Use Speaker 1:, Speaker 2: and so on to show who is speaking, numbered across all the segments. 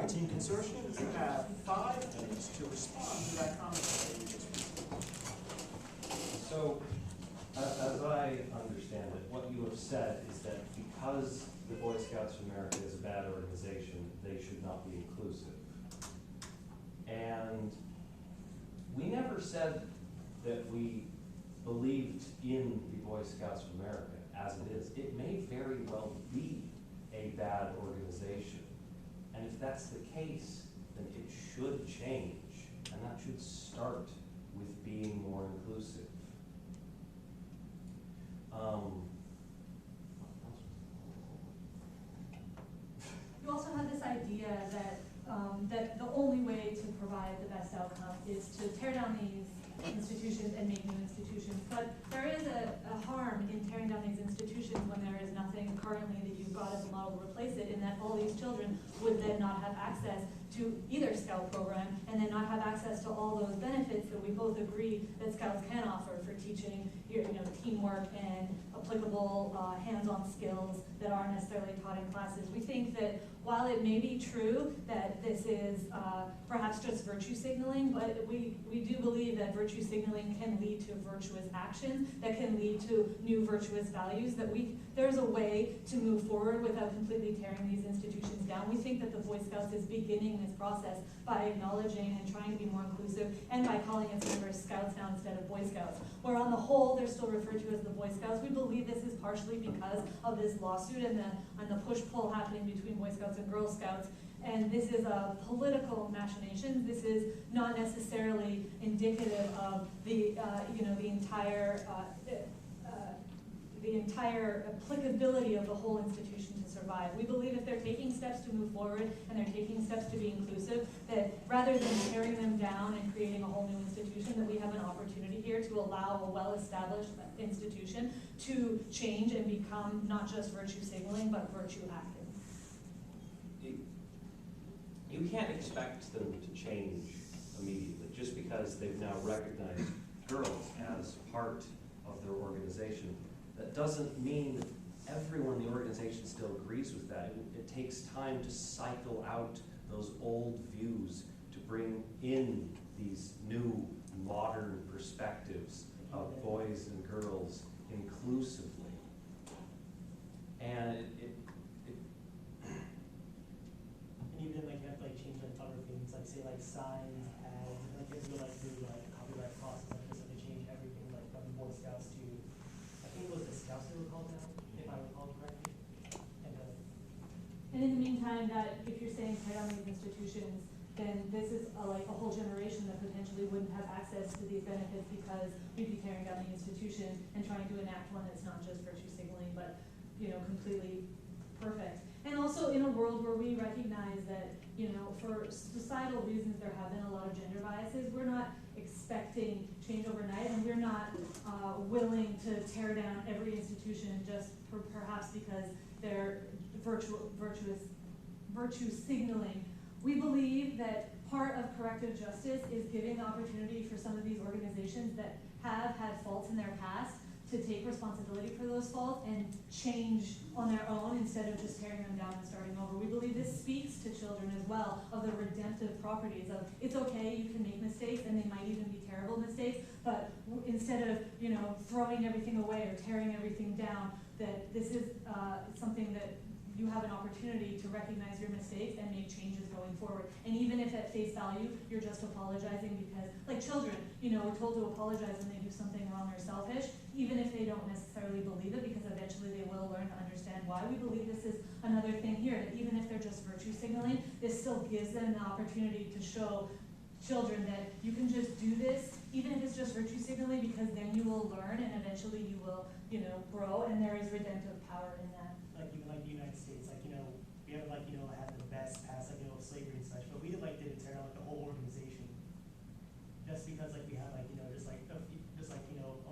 Speaker 1: Team Consortium, you have 5 minutes to respond to that comment that you just received.
Speaker 2: So, as I understand it, what you have said is that because the Boy Scouts of America is a bad organization, they should not be inclusive. And we never said that we believed in the Boy Scouts of America as it is. It may very well be a bad organization. And if that's the case, then it should change. And that should start with being more inclusive.
Speaker 3: You also have this idea that that the only way to provide the best outcome is to tear down these institutions and make new institutions. But there is a harm in tearing down these institutions when there is nothing currently that you've got as a model to replace it, in that all these children would then not have access to either Scout program and then not have access to all those benefits that we both agree that Scouts can offer for teaching teamwork and applicable hands-on skills that aren't necessarily taught in classes. We think that while it may be true that this is perhaps just virtue signaling, but we do believe that virtue signaling can lead to virtuous actions, that can lead to new virtuous values, that there's a way to move forward without completely tearing these institutions down. We think that the Boy Scouts is beginning this process by acknowledging and trying to be more inclusive and by calling its members Scouts now instead of Boy Scouts. Where on the whole, they're still referred to as the Boy Scouts. We believe this is partially because of this lawsuit and the push-pull happening between Boy Scouts and Girl Scouts. And this is a political machination. This is not necessarily indicative of the entire applicability of the whole institution to survive. We believe if they're taking steps to move forward and they're taking steps to be inclusive, that rather than tearing them down and creating a whole new institution, that we have an opportunity here to allow a well-established institution to change and become not just virtue signaling, but virtue active.
Speaker 2: You can't expect them to change immediately just because they've now recognized girls as part of their organization. That doesn't mean that everyone in the organization still agrees with that. It takes time to cycle out those old views, to bring in these new modern perspectives of boys and girls inclusively. And
Speaker 4: And even like you have to like change like other things, like say like signs, ads, like you have to go like through like the copyright process, like just to change everything like from the Boy Scouts to, I think it was the Scouts they were called now, if I recall correctly.
Speaker 3: And in the meantime, that if you're saying tear down these institutions, then this is like a whole generation that potentially wouldn't have access to these benefits because we'd be tearing down the institution and trying to enact one that's not just virtue signaling, but completely perfect. And also in a world where we recognize that, for societal reasons, there have been a lot of gender biases. We're not expecting change overnight, and we're not willing to tear down every institution just perhaps because they're virtue signaling. We believe that part of corrective justice is giving the opportunity for some of these organizations that have had faults in their past to take responsibility for those faults and change on their own instead of just tearing them down and starting over. We believe this speaks to children as well of the redemptive properties of it's okay, you can make mistakes, and they might even be terrible mistakes, but instead of throwing everything away or tearing everything down, that this is something that you have an opportunity to recognize your mistakes and make changes going forward. And even if at face value, you're just apologizing because, like children, we're told to apologize when they do something wrong or selfish, even if they don't necessarily believe it, because eventually they will learn to understand why. We believe this is another thing here, that even if they're just virtue signaling, this still gives them the opportunity to show children that you can just do this, even if it's just virtue signaling, because then you will learn and eventually you will, grow, and there is redemptive power in that.
Speaker 4: Like even like the United States, we haven't had the best past slavery and such, but we didn't tear down the whole organization just because we had a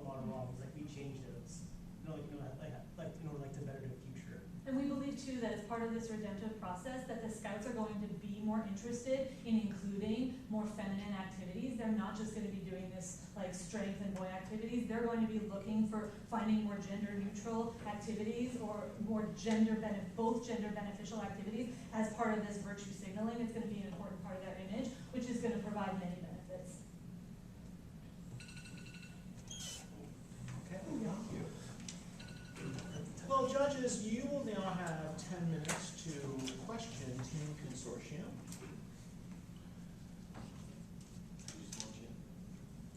Speaker 4: lot of wrongs, we changed those, in order to better the future.
Speaker 3: And we believe believe too that as part of this redemptive process, that the Scouts are going to be more interested in including more feminine activities. They're not just going to be doing this like strength and boy activities. They're going to be looking for finding more gender neutral activities or more both gender beneficial activities as part of this virtue signaling. It's going to be an important part of their image, which is going to provide many benefits.
Speaker 1: Okay, thank you. Well, judges, you will now have 10 minutes to question Team Consortium.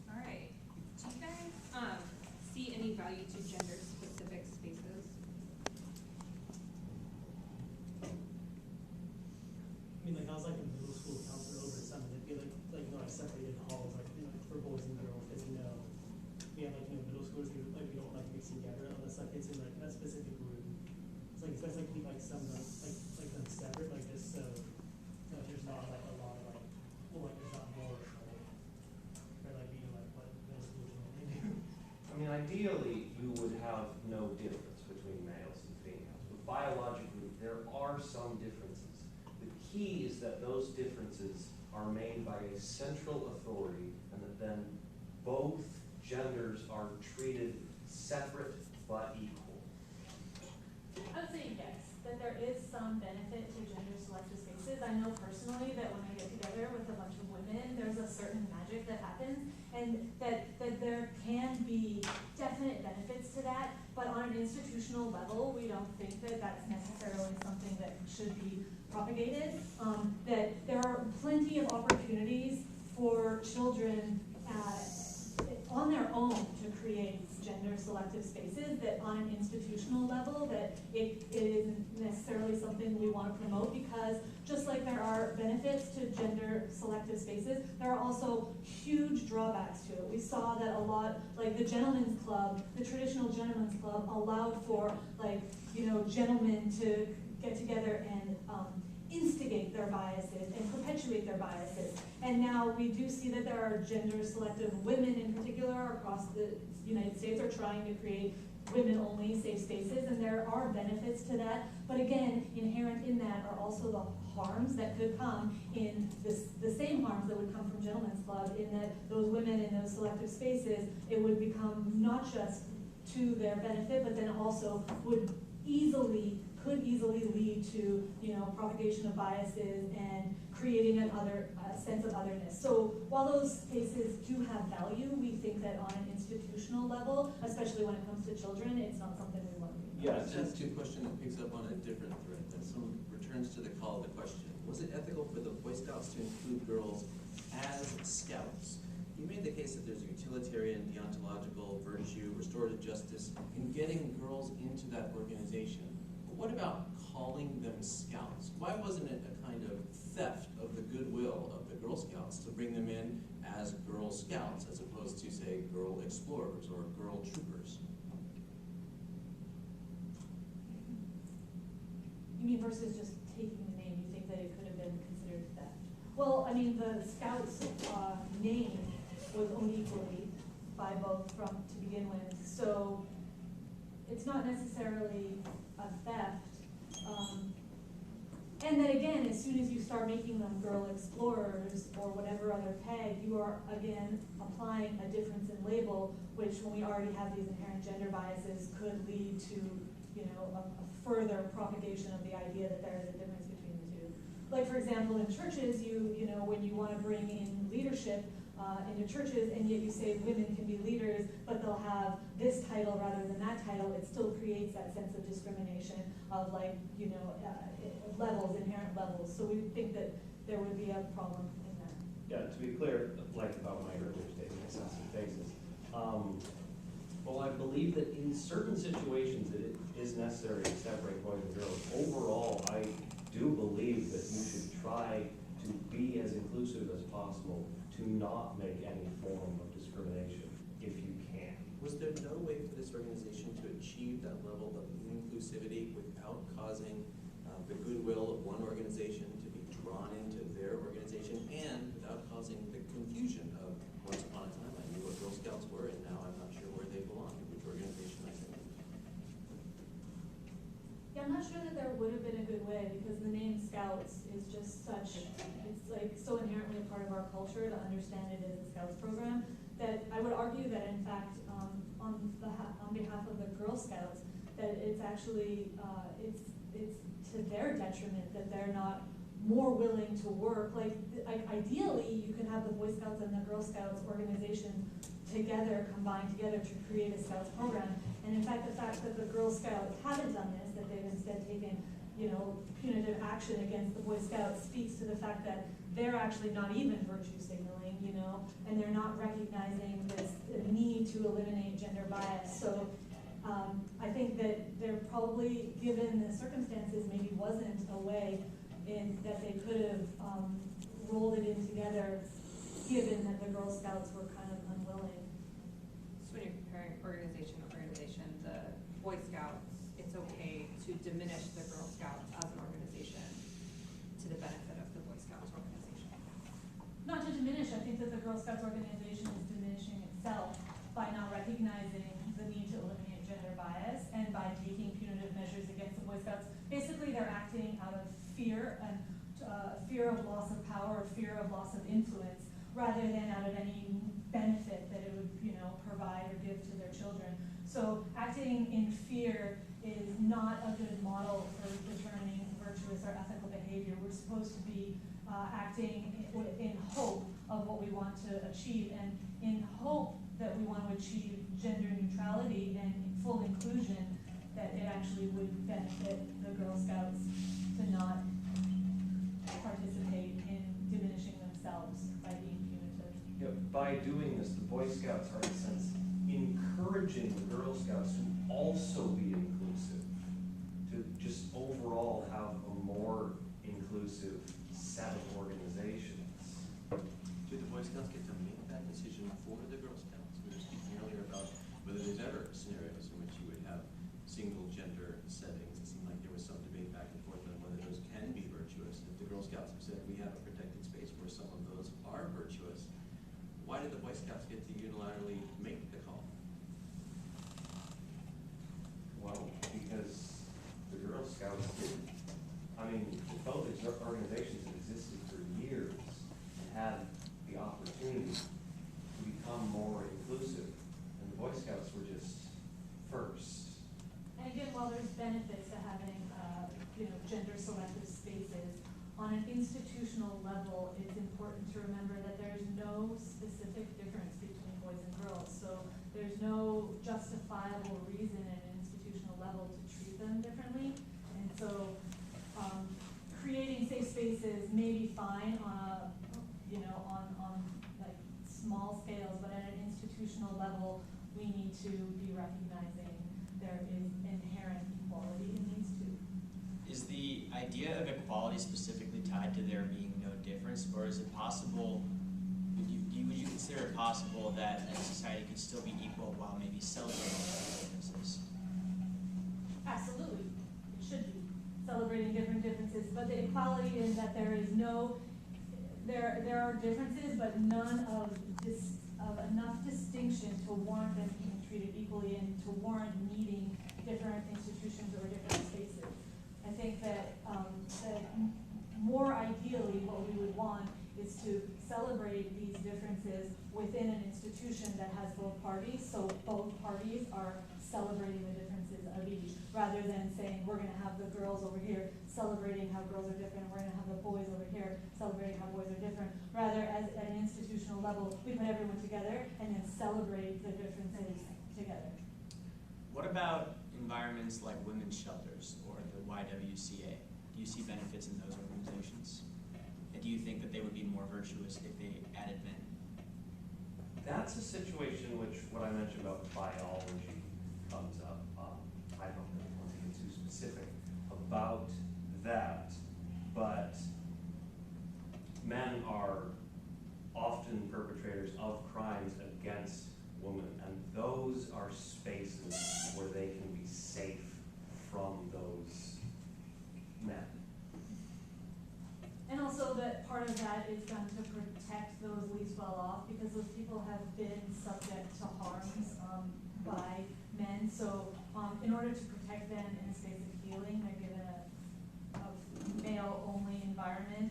Speaker 5: All right. Do you guys see any value to gender-specific spaces?
Speaker 4: I mean, like I was like a middle school counselor over the summer. They'd be like you know, like separated halls, like you know, for boys and girls. Because you know, we have like you know middle schoolers who like we don't like mixing together unless like it's in like that specific room. It's like it's best like keep like some like them separate like this, so you know, there's not like a lot of like well like there's not more trouble or like being like what middle schools normally do.
Speaker 2: I mean, ideally, you would have no difference between males and females, but biologically, there are some differences. The key is that those differences are made by a central authority, and that then both genders are treated separate but equal.
Speaker 3: I would say yes, that there is some benefit to gender selective spaces. I know personally that when I get together with a bunch of women, there's a certain magic that happens, and that there can be definite benefits to that, but on an institutional level, we don't think that that's necessarily something that should be propagated. That there are plenty of opportunities for children on their own to create gender selective spaces, that on an institutional level that it isn't necessarily something we want to promote, because just like there are benefits to gender selective spaces, there are also huge drawbacks to it. We saw that a lot, like the gentlemen's club, the traditional gentlemen's club allowed for like, you know, gentlemen to get together and instigate their biases and perpetuate their biases. And now we do see that there are gender selective women in particular across the United States are trying to create women-only safe spaces, and there are benefits to that. But again, inherent in that are also the harms that could come in the same harms that would come from Gentlemen's Club, in that those women in those selective spaces, it would become not just to their benefit, but then also could easily lead to, you know, propagation of biases and creating another sense of otherness. So while those spaces do have value, we think that on an institutional level, especially when it comes to children, it's not something we want to do.
Speaker 2: Yeah,
Speaker 6: That's a question that picks up on a different thread. That some returns to the call of the question. Was it ethical for the Boy Scouts to include girls as scouts? You made the case that there's utilitarian, deontological, virtue, restorative justice in getting girls into that organization. But what about calling them scouts? Why wasn't it a kind of theft of the goodwill of the Girl Scouts to bring them in as Girl Scouts as opposed to, say, Girl Explorers or Girl Troopers?
Speaker 3: You mean versus just taking the name, you think that it could have been considered theft? Well, I mean, the Scouts name was owned equally by both to begin with, so it's not necessarily a theft. And then again, as soon as you start making them Girl Explorers or whatever other tag, you are again applying a difference in label, which when we already have these inherent gender biases could lead to, you know, a further propagation of the idea that there is a difference between the two. Like for example, in churches, you know, when you want to bring in leadership into churches, and yet you say women can be leaders, but they'll have this title rather than that title, it still creates that sense of discrimination of like, you know, levels, inherent levels. So we think that there would be a problem in that.
Speaker 2: Yeah, to be clear, like about my earlier statement, sensitive faces. Well, I believe that in certain situations it is necessary to separate boys and girls. Overall, I do believe that you should try to be as inclusive as possible, to not make any form of discrimination if you can.
Speaker 6: Was there no way for this organization to achieve that level of inclusivity without causing the goodwill of one organization to be drawn into their organization, and without causing the confusion of once upon a time I knew what Girl Scouts were and now I'm not sure where they belong, which organization I think?
Speaker 3: Yeah, I'm I'm not sure that there would have been a good way, because the name Scouts is just such, it's like so inherently a part of our culture to understand it as a Scouts program, that I would argue that in fact, on behalf of the Girl Scouts, that it's actually, it's to their detriment that they're not more willing to work. Like, ideally, you can have the Boy Scouts and the Girl Scouts organization together, combined together to create a Scouts program. And in fact, the fact that the Girl Scouts haven't done this, that they've instead taken, punitive action against the Boy Scouts, speaks to the fact that they're actually not even virtue signaling, and they're not recognizing this need to eliminate gender bias. So I think that there probably, given the circumstances, maybe wasn't a way that they could have rolled it in together, given that the Girl Scouts were kind of unwilling.
Speaker 5: So when you're comparing organization to organization, the Boy Scouts, it's okay to diminish the Girl Scouts as an organization to the benefit of the Boy Scouts organization.
Speaker 3: Not to diminish, I think that the Girl Scouts organization is diminishing itself by not recognizing the need to eliminate gender bias and by taking punitive measures against the Boy Scouts. Basically, they're acting out of fear and fear of loss of power or fear of loss of influence, rather than out of any benefit that it would, provide or give to their children. So acting in fear is not a good model for determining virtuous or ethical behavior. We're supposed to be acting in hope of what we want to achieve, and in hope that we want to achieve gender neutrality and full inclusion, that it actually would benefit the Girl Scouts to not participate in diminishing themselves by being punitive.
Speaker 2: Yeah, by doing this, the Boy Scouts are in a sense encouraging the Girl Scouts to also be inclusive, to just overall have a more inclusive set of organizations.
Speaker 6: Do the Boy Scouts get to make that decision for the Girl Scouts? We were speaking earlier about whether there's ever scenarios in which you would have single gender settings. It seemed like there was some debate back and forth on whether those can be virtuous. If the Girl Scouts have said we have a protected space where some of those are virtuous, why did the Boy Scouts get to unilaterally make the call?
Speaker 2: Well, because the Girl Scouts didn't. I mean, both organizations that existed for years had the opportunity to become more inclusive, and the Boy Scouts were just first.
Speaker 3: And again, while there's benefits to having, gender selective spaces, on an institutional level, it's important to remember that there's no specific difference between boys and girls. So there's no justifiable reason at an institutional level to treat them differently. And so creating safe spaces may be fine on on like small scales, but at an institutional level, we need to be recognizing there is inherent equality in these two.
Speaker 7: Is the idea of equality specifically tied to there being no difference, or is it possible, would you consider it possible that a society could still be equal while maybe celebrating differences?
Speaker 3: Absolutely, it should be celebrating different differences, but the equality is that there is there are differences, but none of enough distinction to warrant them being treated equally and to warrant needing different institutions or different spaces. I think that more ideally what we would want is to celebrate these differences within an institution that has both parties, so both parties are celebrating the differences of each, rather than saying we're going to have the girls over here celebrating how girls are different, we're going to have the boys over here celebrating how boys are different. Rather, at an institutional level, we put everyone together and then celebrate the differences together.
Speaker 7: What about environments like women's shelters or the YWCA? Do you see benefits in those organizations? And do you think that they would be more virtuous if they added men?
Speaker 2: That's a situation which what I mentioned about biology comes up. I don't really want to get too specific about that, but men are often perpetrators of crimes against women, and those are spaces where they can be safe from those men.
Speaker 3: And also that part of that is done to protect those least well off, because those people have been subject to harms by men. So in in order to protect them in a space of healing, they're given a male-only environment.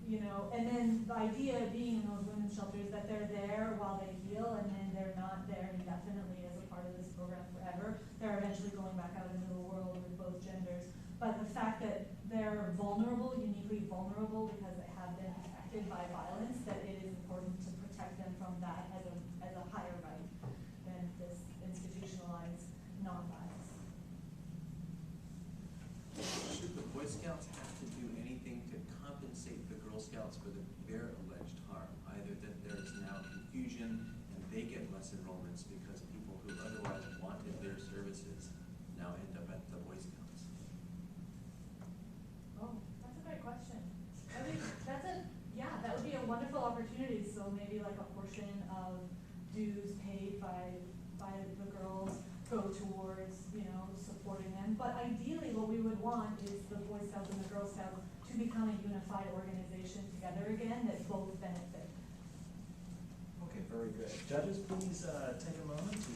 Speaker 3: You know, and then the idea being in those women's shelters that they're there while they heal, and then they're not there indefinitely as a part of this program forever. They're eventually going back out into the world with both genders. But the fact that they're vulnerable, uniquely vulnerable, because they have been affected by violence, that it is important to protect them from that as a higher right than this institutionalized non-violence.
Speaker 6: Should the Boy Scouts have to do anything to compensate the Girl Scouts for their alleged harm? Either that there is now confusion and they get less enrollments because people who otherwise wanted their services now end up at the Boy Scouts?
Speaker 3: Oh, that's a great question. I think that would be a wonderful opportunity. So maybe like a portion of dues paid by the girls go towards, you know, supporting them. But ideally what we would want is the Boy Scouts and the Girl Scouts to become a unified organization together again that both benefit.
Speaker 1: Okay, very good. Judges, please take a moment to